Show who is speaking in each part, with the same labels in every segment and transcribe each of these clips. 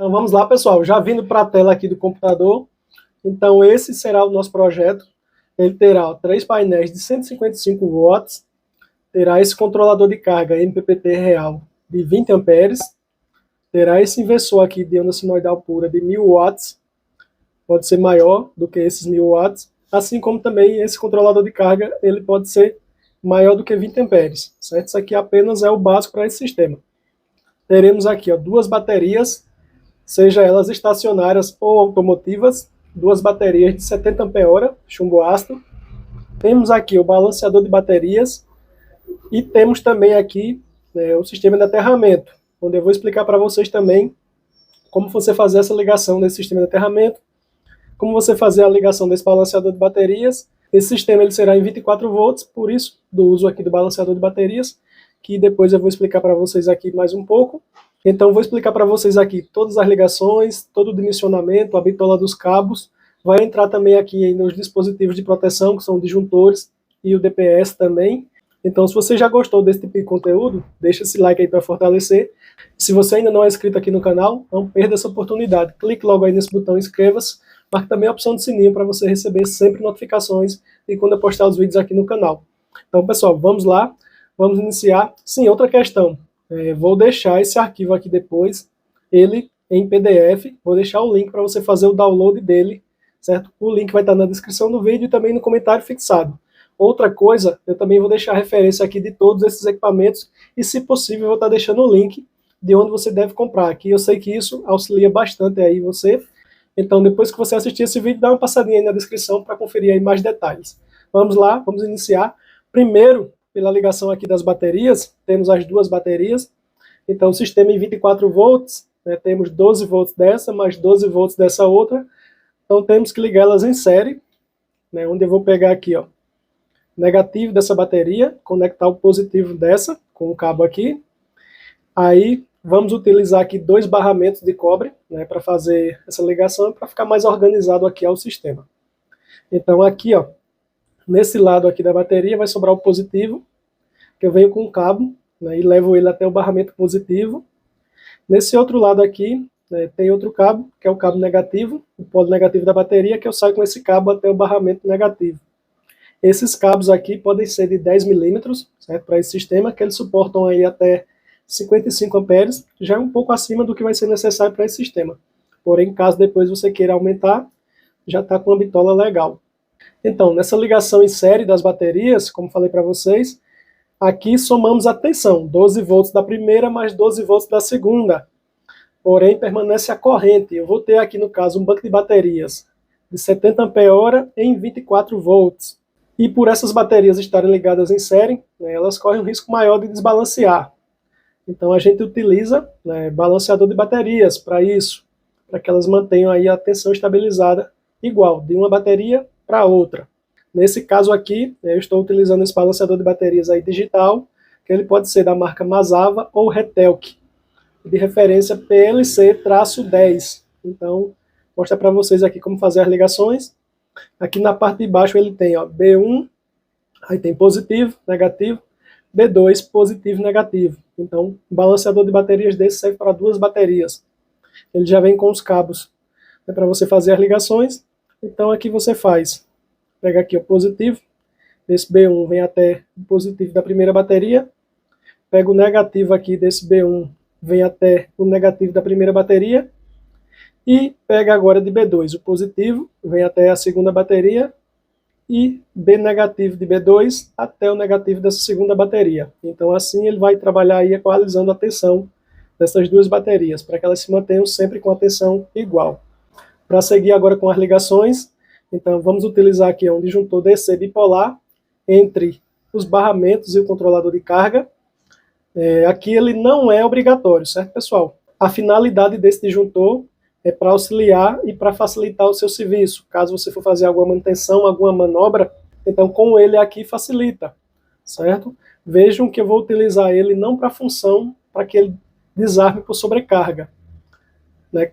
Speaker 1: Então vamos lá, pessoal, já vindo para a tela aqui do computador. Então esse será o nosso projeto. Ele terá 3 painéis de 155 watts, terá esse controlador de carga MPPT real de 20 amperes, terá esse inversor aqui de onda sinoidal pura de 1000 watts, pode ser maior do que esses 1000 watts, assim como também esse controlador de carga, ele pode ser maior do que 20 amperes, certo? Isso aqui apenas é o básico para esse sistema. Teremos aqui 2 baterias, seja elas estacionárias ou automotivas, 2 baterias de 70 Ah, chumbo ácido. Temos aqui o balanceador de baterias e temos também aqui o sistema de aterramento, onde eu vou explicar para vocês também como você fazer essa ligação desse sistema de aterramento, como você fazer a ligação desse balanceador de baterias. Esse sistema ele será em 24 volts, por isso do uso aqui do balanceador de baterias, que depois eu vou explicar para vocês aqui mais um pouco. Então vou explicar para vocês aqui todas as ligações, todo o dimensionamento, a bitola dos cabos. Vai entrar também aqui nos dispositivos de proteção, que são disjuntores, e o DPS também. Então se você já gostou desse tipo de conteúdo, deixa esse like aí para fortalecer. Se você ainda não é inscrito aqui no canal, não perda essa oportunidade. Clique logo aí nesse botão inscreva-se. Marque também a opção do sininho para você receber sempre notificações de quando eu postar os vídeos aqui no canal. Então pessoal, vamos lá. Vamos iniciar. Sim, outra questão. Vou deixar esse arquivo aqui depois, ele em PDF. Vou deixar o link para você fazer o download dele, certo? O link vai estar na descrição do vídeo e também no comentário fixado. Outra coisa, eu também vou deixar a referência aqui de todos esses equipamentos e, se possível, eu vou estar deixando o link de onde você deve comprar. Aqui eu sei que isso auxilia bastante aí você. Então, depois que você assistir esse vídeo, dá uma passadinha aí na descrição para conferir aí mais detalhes. Vamos lá, vamos iniciar. Primeiro, pela ligação aqui das baterias, temos as 2 baterias. Então, o sistema em 24 volts, temos 12 volts dessa, mais 12 volts dessa outra. Então, temos que ligá-las em série, onde eu vou pegar aqui, negativo dessa bateria, conectar o positivo dessa, com o cabo aqui. Aí, vamos utilizar aqui 2 barramentos de cobre, para fazer essa ligação, para ficar mais organizado aqui ao sistema. Então, aqui, nesse lado aqui da bateria vai sobrar o positivo, que eu venho com o cabo, e levo ele até o barramento positivo. Nesse outro lado aqui, tem outro cabo, que é o cabo negativo, o polo negativo da bateria, que eu saio com esse cabo até o barramento negativo. Esses cabos aqui podem ser de 10 milímetros, certo? Para esse sistema, que eles suportam aí até 55 amperes, já é um pouco acima do que vai ser necessário para esse sistema. Porém, caso depois você queira aumentar, já está com uma bitola legal. Então, nessa ligação em série das baterias, como falei para vocês, aqui somamos a tensão, 12 volts da primeira mais 12 volts da segunda. Porém, permanece a corrente. Eu vou ter aqui, no caso, um banco de baterias de 70 Ah em 24 volts. E por essas baterias estarem ligadas em série, elas correm um risco maior de desbalancear. Então, a gente utiliza balanceador de baterias para isso, para que elas mantenham aí a tensão estabilizada igual, de uma bateria para outra. Nesse caso aqui, eu estou utilizando esse balanceador de baterias aí digital, que ele pode ser da marca Masava ou Retelk, de referência PLC-10. Então, vou mostrar para vocês aqui como fazer as ligações. Aqui na parte de baixo ele tem B1, aí tem positivo, negativo, B2, positivo e negativo. Então, um balanceador de baterias desse serve para 2 baterias. Ele já vem com os cabos para você fazer as ligações. Então aqui você faz, pega aqui o positivo, desse B1 vem até o positivo da primeira bateria, pega o negativo aqui desse B1, vem até o negativo da primeira bateria, e pega agora de B2, o positivo vem até a segunda bateria, e B negativo de B2 até o negativo dessa segunda bateria. Então assim ele vai trabalhar aí equalizando a tensão dessas 2 baterias, para que elas se mantenham sempre com a tensão igual. Para seguir agora com as ligações, então vamos utilizar aqui um disjuntor DC bipolar entre os barramentos e o controlador de carga. Aqui ele não é obrigatório, certo, pessoal? A finalidade desse disjuntor é para auxiliar e para facilitar o seu serviço. Caso você for fazer alguma manutenção, alguma manobra, então com ele aqui facilita, certo? Vejam que eu vou utilizar ele não para função, para que ele desarme por sobrecarga.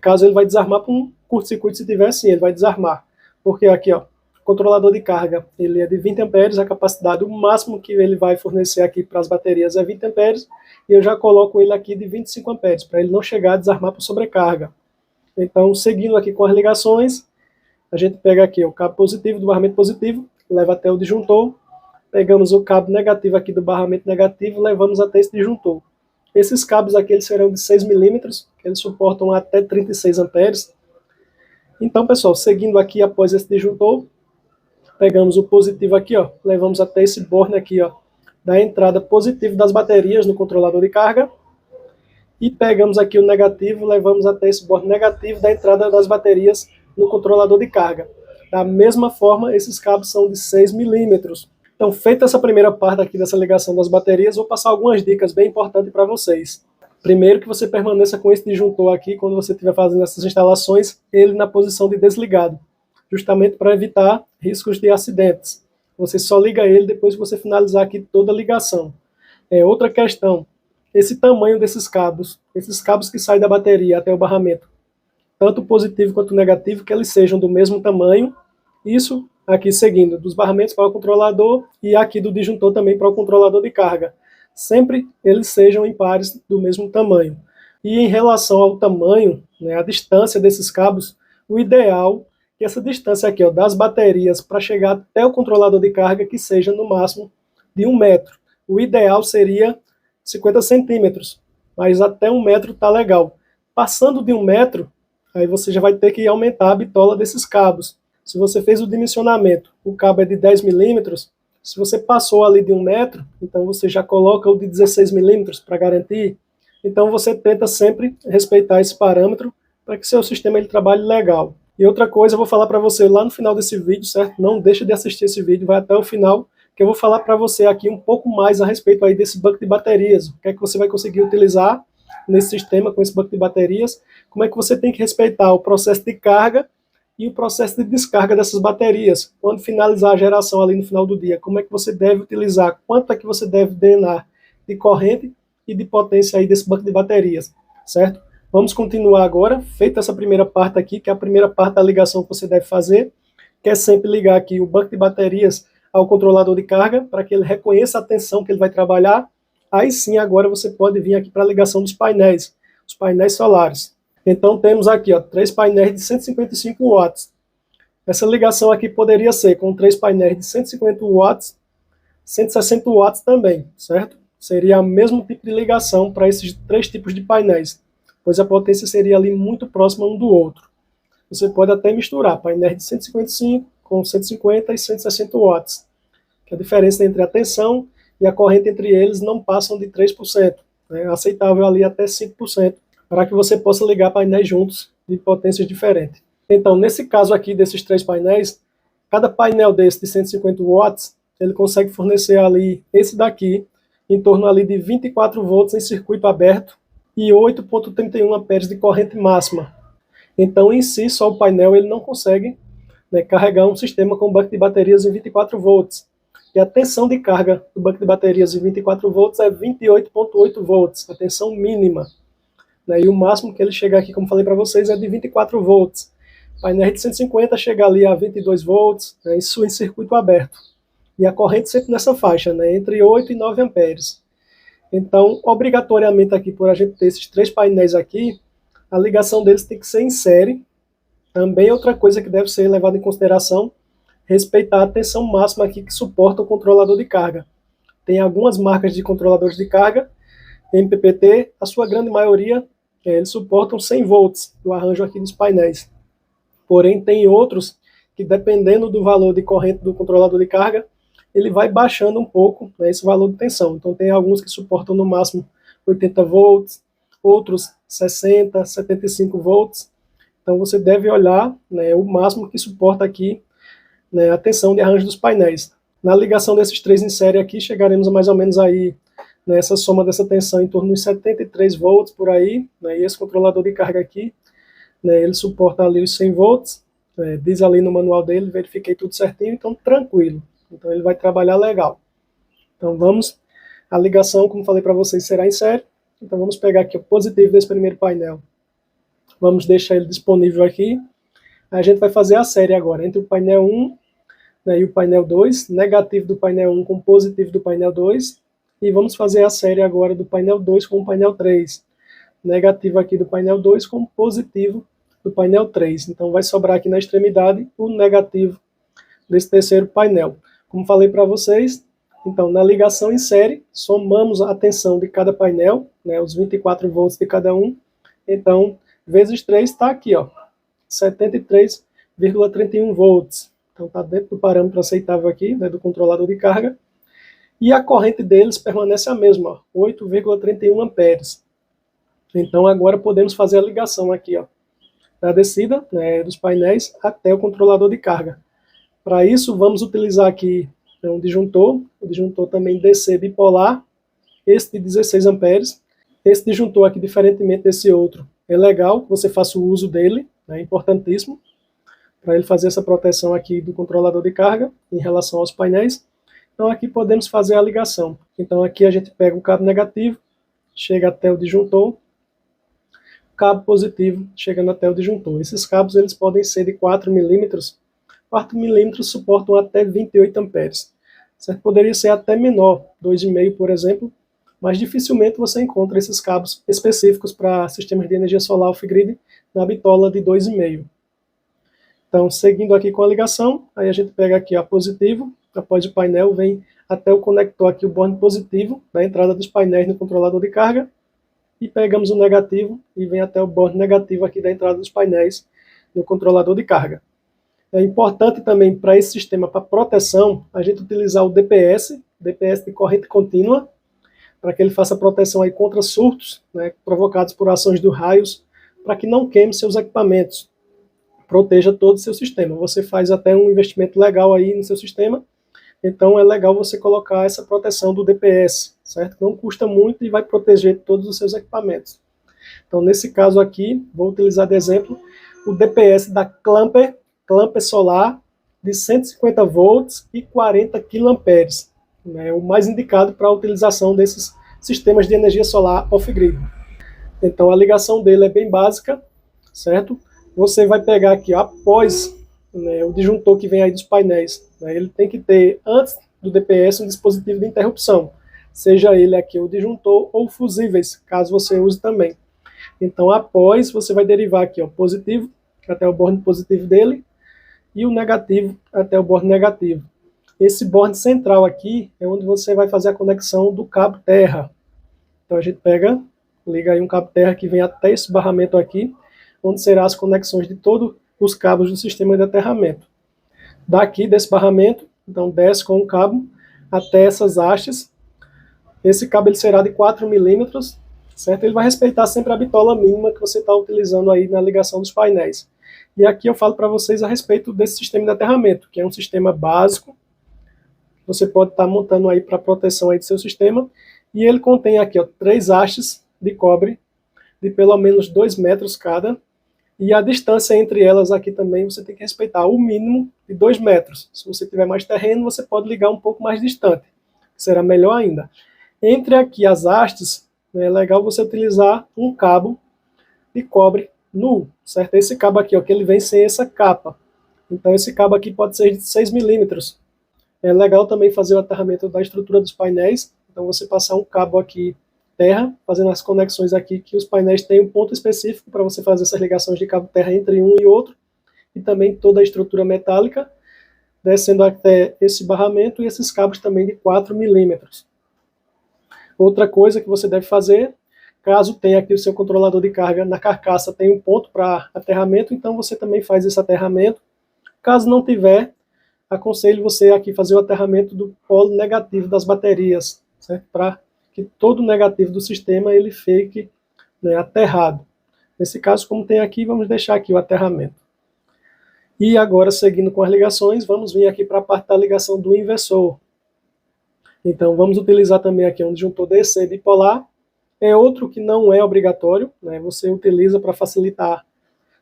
Speaker 1: Caso ele vai desarmar por um curto-circuito, se tiver assim, ele vai desarmar. Porque aqui, o controlador de carga, ele é de 20 amperes, a capacidade, o máximo que ele vai fornecer aqui para as baterias é 20 amperes, e eu já coloco ele aqui de 25 amperes, para ele não chegar a desarmar por sobrecarga. Então, seguindo aqui com as ligações, a gente pega aqui o cabo positivo do barramento positivo, leva até o disjuntor, pegamos o cabo negativo aqui do barramento negativo, levamos até esse disjuntor. Esses cabos aqui eles serão de 6 milímetros, eles suportam até 36 amperes. Então, pessoal, seguindo aqui após esse disjuntor, pegamos o positivo aqui, ó, levamos até esse borne aqui, ó, da entrada positiva das baterias no controlador de carga. E pegamos aqui o negativo, levamos até esse borne negativo da entrada das baterias no controlador de carga. Da mesma forma, esses cabos são de 6 milímetros. Então, feita essa primeira parte aqui dessa ligação das baterias, vou passar algumas dicas bem importantes para vocês. Primeiro, que você permaneça com esse disjuntor aqui, quando você estiver fazendo essas instalações, ele na posição de desligado, justamente para evitar riscos de acidentes. Você só liga ele depois que você finalizar aqui toda a ligação. Outra questão, esse tamanho desses cabos, esses cabos que saem da bateria até o barramento, tanto positivo quanto negativo, que eles sejam do mesmo tamanho, isso aqui seguindo, dos barramentos para o controlador e aqui do disjuntor também para o controlador de carga. Sempre eles sejam em pares do mesmo tamanho. E em relação ao tamanho, né, a distância desses cabos, o ideal é que essa distância aqui, ó, das baterias para chegar até o controlador de carga, que seja no máximo de 1 metro. O ideal seria 50 centímetros, mas até 1 metro tá legal. Passando de 1 metro, aí você já vai ter que aumentar a bitola desses cabos. Se você fez o dimensionamento, o cabo é de 10 milímetros, se você passou ali de 1 metro, então você já coloca o de 16 milímetros para garantir. Então você tenta sempre respeitar esse parâmetro para que seu sistema ele trabalhe legal. E outra coisa, eu vou falar para você lá no final desse vídeo, certo? Não deixa de assistir esse vídeo, vai até o final, que eu vou falar para você aqui um pouco mais a respeito aí desse banco de baterias. O que é que você vai conseguir utilizar nesse sistema com esse banco de baterias, como é que você tem que respeitar o processo de carga e o processo de descarga dessas baterias. Quando finalizar a geração ali no final do dia, como é que você deve utilizar, quanto é que você deve drenar de corrente e de potência aí desse banco de baterias, certo? Vamos continuar agora, feita essa primeira parte aqui, que é a primeira parte da ligação que você deve fazer, que é sempre ligar aqui o banco de baterias ao controlador de carga, para que ele reconheça a tensão que ele vai trabalhar. Aí sim, agora você pode vir aqui para a ligação dos painéis, os painéis solares. Então temos aqui, ó, 3 painéis de 155 watts. Essa ligação aqui poderia ser com 3 painéis de 150 watts, 160 watts também, certo? Seria o mesmo tipo de ligação para esses 3 tipos de painéis, pois a potência seria ali muito próxima um do outro. Você pode até misturar painéis de 155 com 150 e 160 watts, que a diferença entre a tensão e a corrente entre eles não passam de 3%, né? Aceitável ali até 5%, para que você possa ligar painéis juntos de potências diferentes. Então, nesse caso aqui desses 3 painéis, cada painel desse de 150 watts, ele consegue fornecer ali, esse daqui, em torno ali de 24 volts em circuito aberto e 8,31 amperes de corrente máxima. Então, em si, só o painel ele não consegue, né, carregar um sistema com banco de baterias em 24 volts. E a tensão de carga do banco de baterias em 24 volts é 28,8 volts, a tensão mínima. Né, e o máximo que ele chega aqui, como falei para vocês, é de 24 volts. Painel de 150 chega ali a 22 volts, né, isso em circuito aberto. E a corrente sempre nessa faixa, né, entre 8 e 9 amperes. Então, obrigatoriamente aqui, por a gente ter esses 3 painéis aqui, a ligação deles tem que ser em série. Também outra coisa que deve ser levada em consideração, respeitar a tensão máxima aqui que suporta o controlador de carga. Tem algumas marcas de controladores de carga, MPPT, a sua grande maioria, eles suportam 100 volts do arranjo aqui dos painéis. Porém, tem outros que, dependendo do valor de corrente do controlador de carga, ele vai baixando um pouco, né, esse valor de tensão. Então, tem alguns que suportam no máximo 80 volts, outros 60, 75 volts. Então, você deve olhar, né, o máximo que suporta aqui, né, a tensão de arranjo dos painéis. Na ligação desses 3 em série aqui, chegaremos a mais ou menos aí, nessa soma dessa tensão em torno de 73 volts por aí, né, e esse controlador de carga aqui, né, ele suporta ali os 100 volts, diz ali no manual dele, verifiquei tudo certinho, então tranquilo. Então ele vai trabalhar legal. Então vamos, a ligação, como falei para vocês, será em série. Então vamos pegar aqui o positivo desse primeiro painel. Vamos deixar ele disponível aqui. A gente vai fazer a série agora, entre o painel 1, né, e o painel 2, negativo do painel 1 com positivo do painel 2. E vamos fazer a série agora do painel 2 com o painel 3. Negativo aqui do painel 2 com positivo do painel 3. Então vai sobrar aqui na extremidade o negativo desse terceiro painel. Como falei para vocês, então na ligação em série, somamos a tensão de cada painel, né, os 24 volts de cada um. Então, vezes 3 está aqui, ó, 73,31 volts. Então está dentro do parâmetro aceitável aqui, né, do controlador de carga. E a corrente deles permanece a mesma, 8,31 amperes. Então agora podemos fazer a ligação aqui, ó, da descida, né, dos painéis até o controlador de carga. Para isso vamos utilizar aqui um disjuntor, o disjuntor também DC bipolar, esse de 16 amperes. Esse disjuntor aqui, diferentemente desse outro, é legal que você faça o uso dele, é importantíssimo, para ele fazer essa proteção aqui do controlador de carga em relação aos painéis. Então aqui podemos fazer a ligação. Então aqui a gente pega o cabo negativo, chega até o disjuntor, cabo positivo chegando até o disjuntor. Esses cabos eles podem ser de 4 milímetros. 4 milímetros suportam até 28 amperes. Certo? Poderia ser até menor, 2,5 por exemplo, mas dificilmente você encontra esses cabos específicos para sistemas de energia solar off-grid na bitola de 2,5. Então, seguindo aqui com a ligação, aí a gente pega aqui a positivo, após o painel, vem até o conector aqui, o borne positivo, da entrada dos painéis no controlador de carga, e pegamos o negativo e vem até o borne negativo aqui da entrada dos painéis no controlador de carga. É importante também para esse sistema, para proteção, a gente utilizar o DPS de corrente contínua, para que ele faça proteção aí contra surtos, né, provocados por ações dos raios, para que não queime seus equipamentos, proteja todo o seu sistema. Você faz até um investimento legal aí no seu sistema, então é legal você colocar essa proteção do DPS, certo? Não custa muito e vai proteger todos os seus equipamentos. Então nesse caso aqui, vou utilizar de exemplo o DPS da Clamper Solar de 150 volts e 40 kA, né, o mais indicado para a utilização desses sistemas de energia solar off-grid. Então a ligação dele é bem básica, certo? Você vai pegar aqui após, né, o disjuntor que vem aí dos painéis, né, ele tem que ter antes do DPS um dispositivo de interrupção, seja ele aqui o disjuntor ou fusíveis, caso você use também. Então após você vai derivar aqui, ó, positivo até o borne positivo dele e o negativo até o borne negativo. Esse borne central aqui é onde você vai fazer a conexão do cabo terra. Então a gente pega, liga aí um cabo terra que vem até esse barramento aqui, onde serão as conexões de todos os cabos do sistema de aterramento. Daqui desse barramento, então desce com o cabo até essas hastes. Esse cabo ele será de 4 milímetros, certo? Ele vai respeitar sempre a bitola mínima que você está utilizando aí na ligação dos painéis. E aqui eu falo para vocês a respeito desse sistema de aterramento, que é um sistema básico. Você pode estar montando aí para proteção aí do seu sistema. E ele contém aqui, ó, 3 hastes de cobre de pelo menos 2 metros cada. E a distância entre elas aqui também você tem que respeitar o mínimo de 2 metros. Se você tiver mais terreno, você pode ligar um pouco mais distante, que será melhor ainda. Entre aqui as hastes, é legal você utilizar um cabo de cobre nu, certo? Esse cabo aqui, ó, que ele vem sem essa capa. Então esse cabo aqui pode ser de 6 milímetros. É legal também fazer o aterramento da estrutura dos painéis. Então você passar um cabo aqui terra, fazendo as conexões aqui, que os painéis têm um ponto específico para você fazer essas ligações de cabo terra entre um e outro, e também toda a estrutura metálica, descendo até esse barramento, e esses cabos também de 4 milímetros. Outra coisa que você deve fazer, caso tenha aqui o seu controlador de carga na carcaça, tem um ponto para aterramento, então você também faz esse aterramento. Caso não tiver, aconselho você aqui fazer o aterramento do polo negativo das baterias, certo? Para que todo o negativo do sistema ele fique, né, aterrado. Nesse caso, como tem aqui, vamos deixar aqui o aterramento. E agora, seguindo com as ligações, vamos vir aqui para a parte da ligação do inversor. Então, vamos utilizar também aqui um disjuntor DC bipolar. É outro que não é obrigatório, né? Você utiliza para facilitar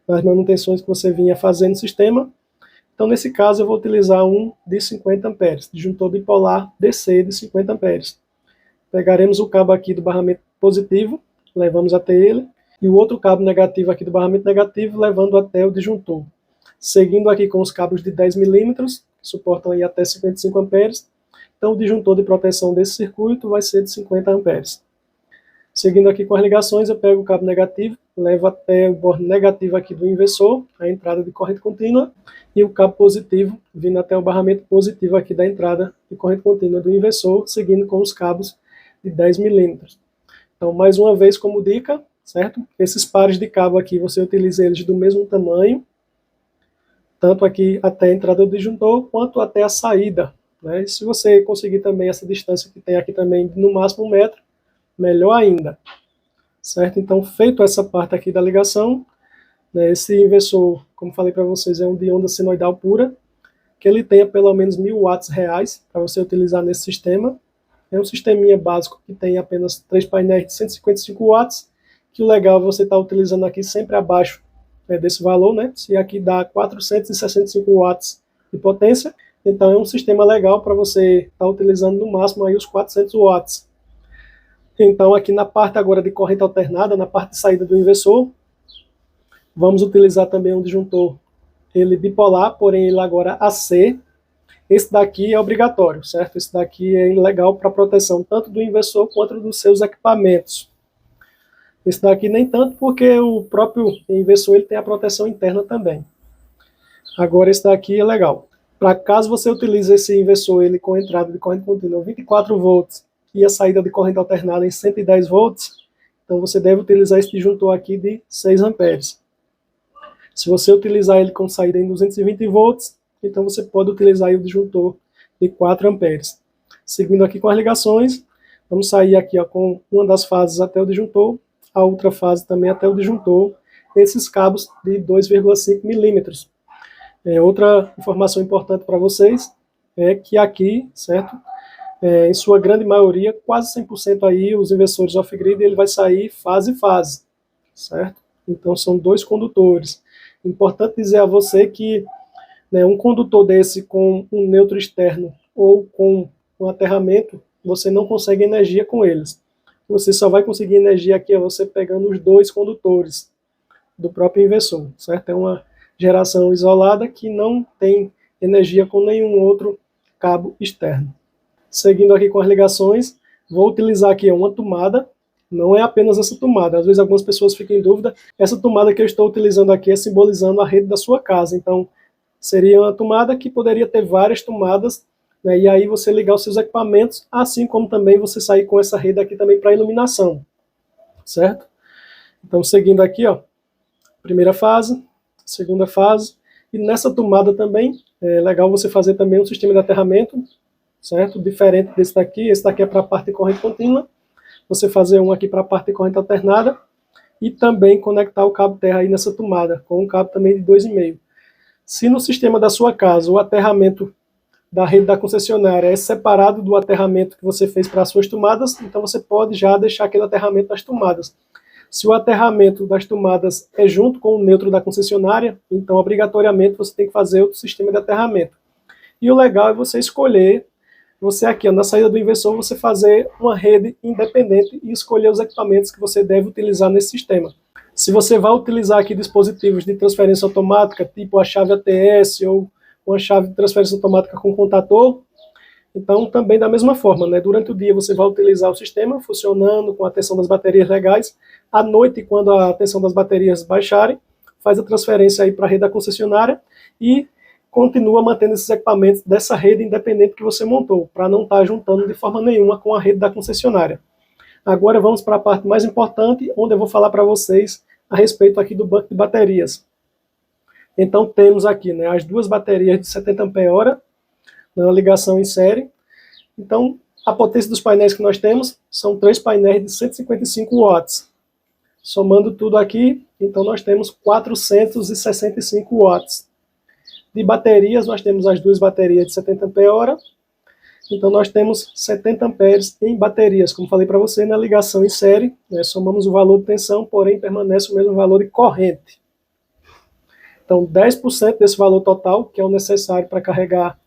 Speaker 1: as manutenções que você vinha fazendo no sistema. Então, nesse caso, eu vou utilizar um de 50 amperes, disjuntor bipolar DC de 50 amperes. Pegaremos o cabo aqui do barramento positivo, levamos até ele, e o outro cabo negativo aqui do barramento negativo, levando até o disjuntor. Seguindo aqui com os cabos de 10 milímetros, que suportam aí até 55 amperes. Então o disjuntor de proteção desse circuito vai ser de 50 amperes. Seguindo aqui com as ligações, eu pego o cabo negativo, levo até o bordo negativo aqui do inversor, a entrada de corrente contínua, e o cabo positivo vindo até o barramento positivo aqui da entrada de corrente contínua do inversor, seguindo com os cabos de 10 milímetros. Então, mais uma vez, como dica, certo? Esses pares de cabo aqui, você utiliza eles do mesmo tamanho, tanto aqui até a entrada do disjuntor, quanto até a saída, né? E se você conseguir também essa distância que tem aqui também, no máximo 1 metro, melhor ainda, certo? Então, feito essa parte aqui da ligação, né, esse inversor, como falei para vocês, é um de onda senoidal pura, que ele tenha pelo menos 1000 watts reais para você utilizar nesse sistema. É um sisteminha básico que tem apenas 3 painéis de 155 watts, que o legal é você estar utilizando aqui sempre abaixo, né, desse valor, né? Se aqui dá 465 watts de potência, então é um sistema legal para você estar utilizando no máximo aí os 400 watts. Então, aqui na parte agora de corrente alternada, na parte de saída do inversor, vamos utilizar também um disjuntor, ele bipolar, porém ele agora AC. Esse daqui é obrigatório, certo? Esse daqui é legal para proteção tanto do inversor quanto dos seus equipamentos. Esse daqui nem tanto, porque o próprio inversor ele tem a proteção interna também. Agora esse daqui é legal. Para caso você utilize esse inversor ele com entrada de corrente contínua 24 volts, e a saída de corrente alternada em 110 volts, então você deve utilizar esse disjuntor aqui de 6 amperes. Se você utilizar ele com saída em 220 volts, então você pode utilizar o disjuntor de 4 amperes. Seguindo aqui com as ligações, vamos sair aqui ó, com uma das fases até o disjuntor, a outra fase também até o disjuntor, esses cabos de 2,5 milímetros. Outra informação importante para vocês é que aqui, certo? Em sua grande maioria, quase 100% aí, os inversores off-grid, ele vai sair fase, certo? Então, são 2 condutores. Importante dizer a você que, né, um condutor desse com um neutro externo ou com um aterramento, você não consegue energia com eles. Você só vai conseguir energia aqui você pegando os 2 condutores do próprio inversor, certo? É uma geração isolada que não tem energia com nenhum outro cabo externo. Seguindo aqui com as ligações, vou utilizar aqui uma tomada, não é apenas essa tomada, às vezes algumas pessoas ficam em dúvida, essa tomada que eu estou utilizando aqui é simbolizando a rede da sua casa, então seria uma tomada que poderia ter várias tomadas, né, e aí você ligar os seus equipamentos, assim como também você sair com essa rede aqui também para iluminação, certo? Então seguindo aqui, ó, primeira fase, segunda fase, e nessa tomada também, é legal você fazer também um sistema de aterramento, certo? Diferente desse daqui, esse daqui é para a parte de corrente contínua, você fazer um aqui para a parte de corrente alternada e também conectar o cabo terra aí nessa tomada, com um cabo também de 2,5. Se no sistema da sua casa o aterramento da rede da concessionária é separado do aterramento que você fez para as suas tomadas, então você pode já deixar aquele aterramento das tomadas. Se o aterramento das tomadas é junto com o neutro da concessionária, então obrigatoriamente você tem que fazer outro sistema de aterramento. E o legal é você escolher, você aqui ó, na saída do inversor, você fazer uma rede independente e escolher os equipamentos que você deve utilizar nesse sistema. Se você vai utilizar aqui dispositivos de transferência automática, tipo a chave ATS ou uma chave de transferência automática com contator, então também da mesma forma, né? Durante o dia você vai utilizar o sistema funcionando com a tensão das baterias legais, à noite, quando a tensão das baterias baixarem, faz a transferência aí para a rede da concessionária e continua mantendo esses equipamentos dessa rede independente que você montou, para não estar juntando de forma nenhuma com a rede da concessionária. Agora vamos para a parte mais importante, onde eu vou falar para vocês a respeito aqui do banco de baterias. Então temos aqui, né, as 2 baterias de 70 Ah na ligação em série. Então a potência dos painéis que nós temos são 3 painéis de 155 watts. Somando tudo aqui, então nós temos 465 watts. De baterias, nós temos as 2 baterias de 70 Ah, então nós temos 70 amperes em baterias, como falei para você, na ligação em série, né, somamos o valor de tensão, porém permanece o mesmo valor de corrente. Então 10% desse valor total, que é o necessário para carregar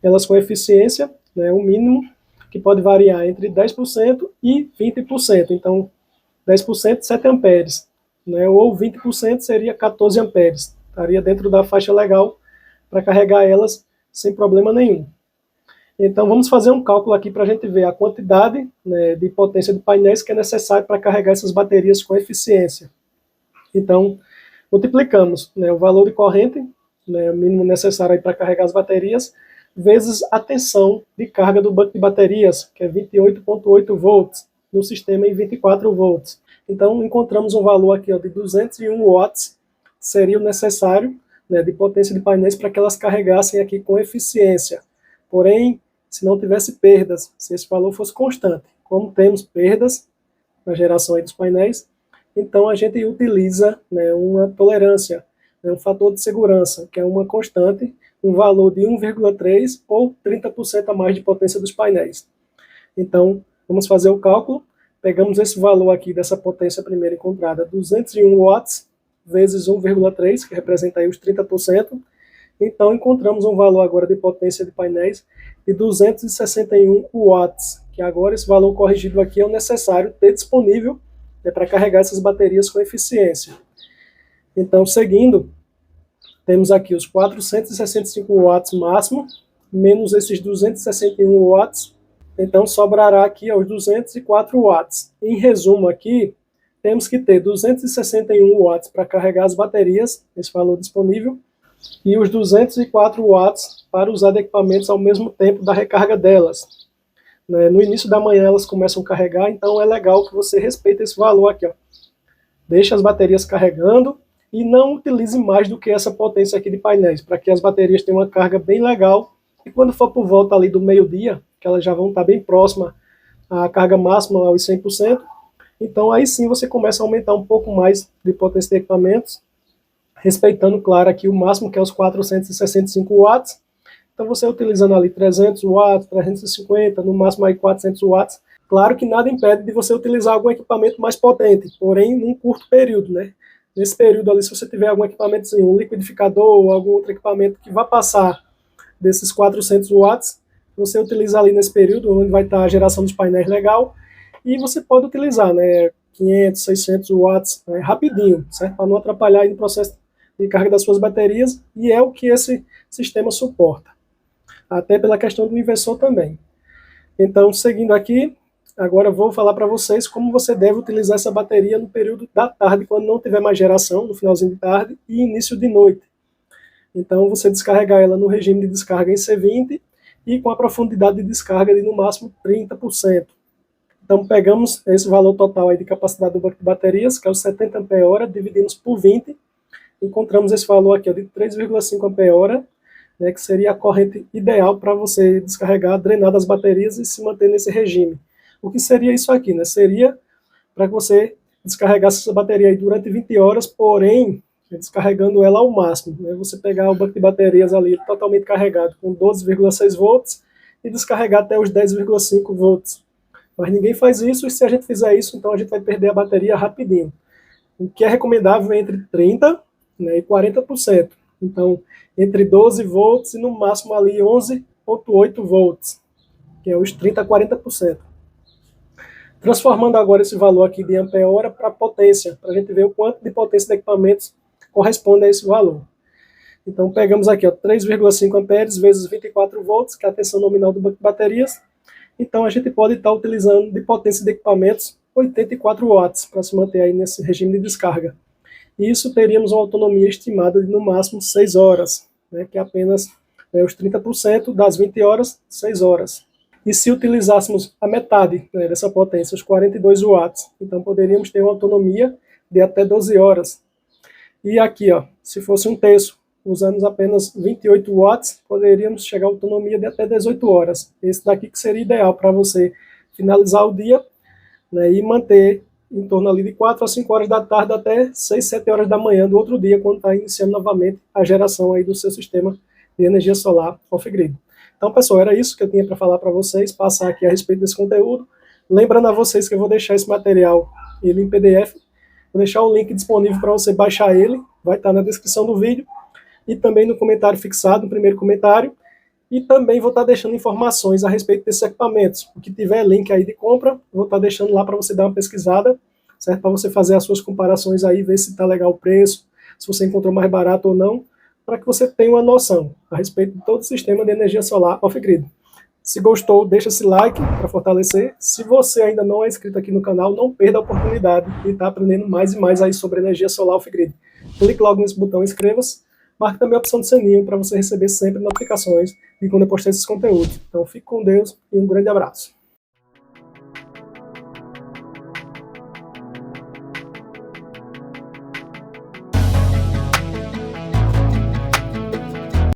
Speaker 1: elas com eficiência, né, o mínimo, que pode variar entre 10% e 20%, então 10% 7 amperes, né, ou 20% seria 14 amperes, estaria dentro da faixa legal para carregar elas sem problema nenhum. Então vamos fazer um cálculo aqui para a gente ver a quantidade, né, de potência de painéis que é necessário para carregar essas baterias com eficiência. Então multiplicamos, né, o valor de corrente, né, o mínimo necessário para carregar as baterias, vezes a tensão de carga do banco de baterias, que é 28,8 volts, no sistema em 24 volts. Então encontramos um valor aqui, ó, de 201 watts, seria o necessário, né, de potência de painéis para que elas carregassem aqui com eficiência. Porém, se não tivesse perdas, se esse valor fosse constante, como temos perdas na geração aí dos painéis, então a gente utiliza, né, uma tolerância, né, um fator de segurança, que é uma constante, um valor de 1,3 ou 30% a mais de potência dos painéis. Então, vamos fazer o cálculo, pegamos esse valor aqui dessa potência primeira encontrada, 201 watts, vezes 1,3, que representa aí os 30%, então encontramos um valor agora de potência de painéis de 261 watts, que agora esse valor corrigido aqui é o necessário ter disponível, né, para carregar essas baterias com eficiência. Então, seguindo, temos aqui os 465 watts máximo, menos esses 261 watts, então sobrará aqui aos 204 watts. Em resumo aqui, temos que ter 261 watts para carregar as baterias, esse valor disponível, e os 204 watts para usar equipamentos ao mesmo tempo da recarga delas. No início da manhã elas começam a carregar, então é legal que você respeite esse valor aqui, ó. Deixe as baterias carregando e não utilize mais do que essa potência aqui de painéis, para que as baterias tenham uma carga bem legal, e quando for por volta ali do meio-dia, que elas já vão estar bem próximas à carga máxima, aos 100%, então aí sim você começa a aumentar um pouco mais de potência de equipamentos, respeitando, claro, aqui o máximo, que é os 465 watts. Então você utilizando ali 300 watts, 350, no máximo aí 400 watts. Claro que nada impede de você utilizar algum equipamento mais potente, porém num curto período, né? Nesse período ali, se você tiver algum equipamento, assim, um liquidificador ou algum outro equipamento que vá passar desses 400 watts, você utiliza ali nesse período, onde vai estar a geração dos painéis legal, e você pode utilizar, né, 500, 600 watts, né, rapidinho, certo? Para não atrapalhar aí no processo de carga das suas baterias, e é o que esse sistema suporta. Até pela questão do inversor também. Então, seguindo aqui, agora vou falar para vocês como você deve utilizar essa bateria no período da tarde, quando não tiver mais geração, no finalzinho de tarde e início de noite. Então, você descarregar ela no regime de descarga em C20 e com a profundidade de descarga de no máximo 30%. Então, pegamos esse valor total aí de capacidade do banco de baterias, que é os 70 ampere-hora, dividimos por 20, encontramos esse valor aqui, ó, de 3,5 ampere-hora, né, que seria a corrente ideal para você descarregar, drenar das baterias e se manter nesse regime. O que seria isso aqui? Né? Seria para que você descarregasse essa bateria aí durante 20 horas, porém, descarregando ela ao máximo. Né? Você pegar o banco de baterias ali totalmente carregado com 12,6 volts e descarregar até os 10,5 volts. Mas ninguém faz isso, e se a gente fizer isso, então a gente vai perder a bateria rapidinho. O que é recomendável é entre 30%, né, e 40%. Então, entre 12 volts e no máximo ali 11,8 volts, que é os 30% a 40%. Transformando agora esse valor aqui de ampere-hora para potência, para a gente ver o quanto de potência de equipamentos corresponde a esse valor. Então, pegamos aqui 3,5 amperes vezes 24 volts, que é a tensão nominal do banco de baterias. Então, a gente pode estar utilizando de potência de equipamentos 84 watts, para se manter aí nesse regime de descarga. E isso teríamos uma autonomia estimada de no máximo 6 horas, né, que é apenas os 30% das 20 horas, 6 horas. E se utilizássemos a metade, né, dessa potência, os 42 watts, então poderíamos ter uma autonomia de até 12 horas. E aqui, ó, se fosse um terço, usando apenas 28 watts, poderíamos chegar a autonomia de até 18 horas. Esse daqui que seria ideal para você finalizar o dia, né, e manter em torno ali de 4 a 5 horas da tarde até 6, 7 horas da manhã do outro dia, quando está iniciando novamente a geração aí do seu sistema de energia solar off-grid. Então, pessoal, era isso que eu tinha para falar para vocês, passar aqui a respeito desse conteúdo. Lembrando a vocês que eu vou deixar esse material ele em PDF, vou deixar o link disponível para você baixar ele, vai estar na descrição do vídeo, e também no comentário fixado, no primeiro comentário, e também vou estar deixando informações a respeito desses equipamentos. O que tiver link aí de compra, vou estar deixando lá para você dar uma pesquisada, certo? Para você fazer as suas comparações aí, ver se está legal o preço, se você encontrou mais barato ou não, para que você tenha uma noção a respeito de todo o sistema de energia solar off-grid. Se gostou, deixa esse like para fortalecer. Se você ainda não é inscrito aqui no canal, não perda a oportunidade de estar aprendendo mais e mais aí sobre energia solar off-grid. Clique logo nesse botão inscreva-se. Marque também a opção do sininho para você receber sempre notificações de quando eu postar esses conteúdos. Então fique com Deus e um grande abraço.